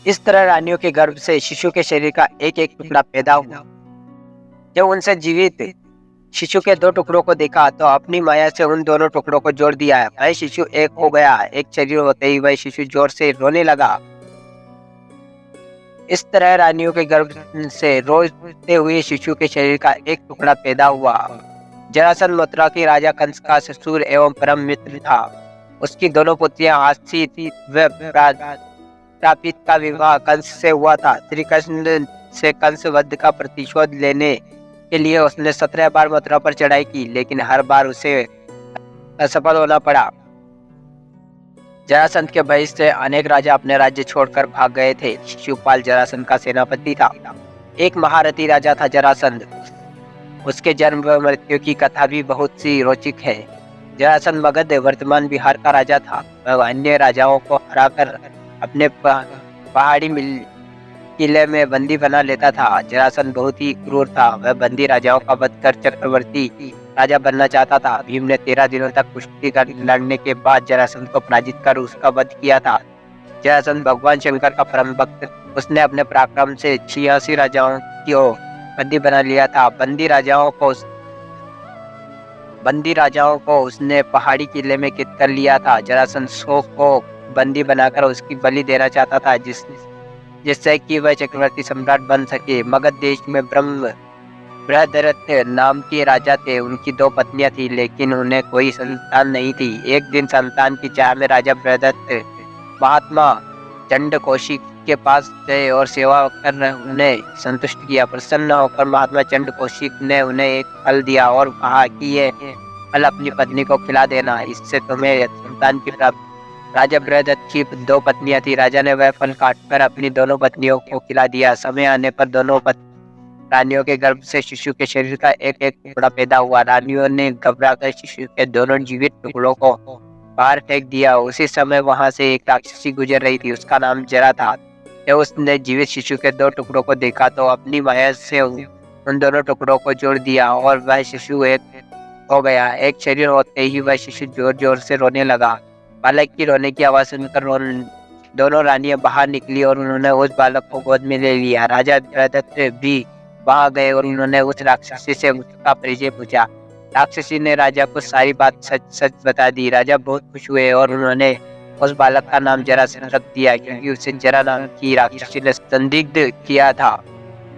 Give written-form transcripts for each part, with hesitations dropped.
इस तरह रानियों के गर्भ से शिशु के शरीर का एक एक टुकड़ा पैदा हुआ। जब उनसे जीवित शिशु के दो टुकड़ों को देखा तो अपनी माया से उन दोनों टुकड़ों को जोड़ दिया। वह शिशु एक हो गया। एक शरीर होते ही वह शिशु जोर से रोने लगा। इस तरह रानियों के गर्भ से रोते हुए शिशु के शरीर का एक टुकड़ा पैदा हुआ। जरासंध मथुरा के राजा कंस का ससुर एवं परम मित्र था। उसकी दोनों पुत्रियां हास्य व प्रापित का विवाह कंस से हुआ था। श्री कृष्ण से कंस वध का प्रतिशोध लेने के लिए उसने 17 बार मथुरा पर चढ़ाई की, लेकिन हर बार उसे असफल होना पड़ा। जरासंध के भय से अनेक राजा अपने राज्य छोड़कर भाग गए थे। शिशुपाल जरासंध का सेनापति था। एक महारथी राजा था जरासंध। उसके जन्म व मृत्यु की कथा भी बहुत सी रोचक है। जरासंध मगध वर्तमान बिहार का राजा था। वह अन्य राजाओं को हराकर अपने पहाड़ी किले में बंदी बना लेता था। जरासंध बहुत ही क्रूर था। वह बंदी राजाओं का वध कर चक्रवर्ती राजा बनना चाहता था। भीम ने 13 दिनों तक कुश्ती लड़ने के बाद जरासंध को पराजित कर उसका वध किया था। जरासंध भगवान शंकर का परम भक्त। उसने अपने पराक्रम से 86 राजाओं को बंदी बना लिया था। बंदी राजाओं को उसने पहाड़ी किले में कैद कर लिया था। जरासंध 100 को बंदी बनाकर उसकी बलि देना चाहता था, जिससे कि वह चक्रवर्ती सम्राट बन सके। मगध देश में बृहदरथ नाम के राजा थे। उनकी 2 पत्नियां थी, लेकिन उन्हें कोई संतान नहीं थी। एक दिन संतान की चाह में राजा बृहदरथ महात्मा चंड कौशिक के पास गए और सेवा कर उन्हें संतुष्ट किया। प्रसन्न होकर महात्मा चंड कौशिक ने उन्हें एक फल दिया और कहा कि यह फल अपनी पत्नी को खिला देना, इससे तुम्हें संतान की प्राप्ति। राजा बृहदरथ की 2 पत्नियां थी। राजा ने वह फल काटकर अपनी दोनों पत्नियों को खिला दिया। समय आने पर दोनों रानियों के गर्भ से शिशु के शरीर का एक एक टुकड़ा पैदा हुआ। रानियों ने घबराकर शिशु के दोनों जीवित टुकड़ों को बाहर फेंक दिया। उसी समय वहां से एक राक्षसी गुजर रही थी। उसका नाम जरा था। जब उसने जीवित शिशु के 2 टुकड़ों को देखा तो अपनी माया से उन दोनों टुकड़ों को जोड़ दिया और वह शिशु एक हो गया। एक शरीर होते ही वह शिशु जोर जोर से रोने लगा। बालक की रोने की आवाज सुनकर दोनों रानियां बाहर निकली और उन्होंने उस बालक को गोद में ले लिया। राजा बृहदरथ भी वहां गए और उन्होंने उस राक्षसी से उसका परिचय पूछा। राक्षसी ने राजा को सारी बात सच सच बता दी। राजा बहुत खुश हुए और उन्होंने उस बालक का नाम जरासंध रख दिया, क्योंकि उसे जरा नाम की राक्षसी ने संदिग्ध किया था।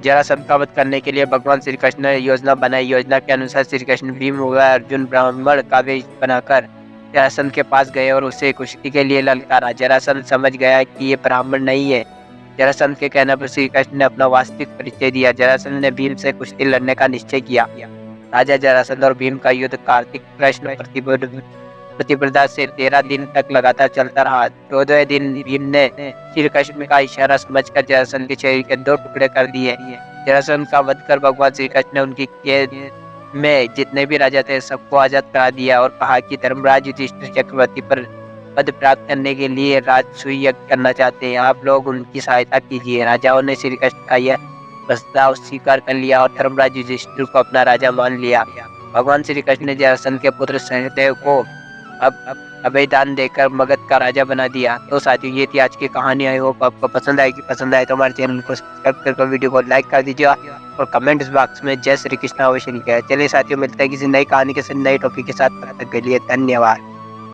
जरासंध का वध करने के लिए भगवान श्री कृष्ण ने योजना बनाई। योजना के अनुसार श्री कृष्ण भीम व अर्जुन ब्राह्मण का वेश बनाकर जरासंध के पास गए और उसे कुश्ती के लिए ललकारा। जरासंध समझ गया कि ये ब्राह्मण नहीं है। जरासंध के कहने पर श्री कृष्ण ने अपना वास्तविक परिचय दिया। जरासंध ने भीम से कुश्ती लड़ने का निश्चय किया। राजा जरासंध और भीम का युद्ध कार्तिक कृष्ण प्रतिस्पर्धा से 13 दिन तक लगातार चलता रहा। 14वें दिन भीम ने श्री कृष्ण का इशारा समझकर जरासंध के शरीर के 2 टुकड़े कर दिए। जरासंध का वध कर भगवान श्री कृष्ण ने उनकी कैद में जितने भी राजा थे सबको आजाद करा दिया और कहा कि धर्मराज युधिष्ठिर चक्रवर्ती पर पद प्राप्त करने के लिए राजसूय यज्ञ करना चाहते हैं। आप लोग उनकी सहायता कीजिए। राजाओं ने श्री कृष्ण का यह प्रस्ताव स्वीकार कर लिया और धर्मराज युधिष्ठिर को अपना राजा मान लिया। भगवान श्री कृष्ण ने जरासंध के पुत्र सहदेव को अब अभयदान देकर मगध का राजा बना दिया। तो साथियों, ये थी आज की कहानी। आई होप आपको पसंद आएगी। पसंद आए तो हमारे चैनल को सब्सक्राइब करके वीडियो को लाइक कर दीजिए और कमेंट्स बॉक्स में जय श्री कृष्ण अवश्य लिखिए। चलिए साथियों, मिलते हैं किसी नई कहानी के साथ, नई टॉपिक के साथ। तब तक के लिए धन्यवाद।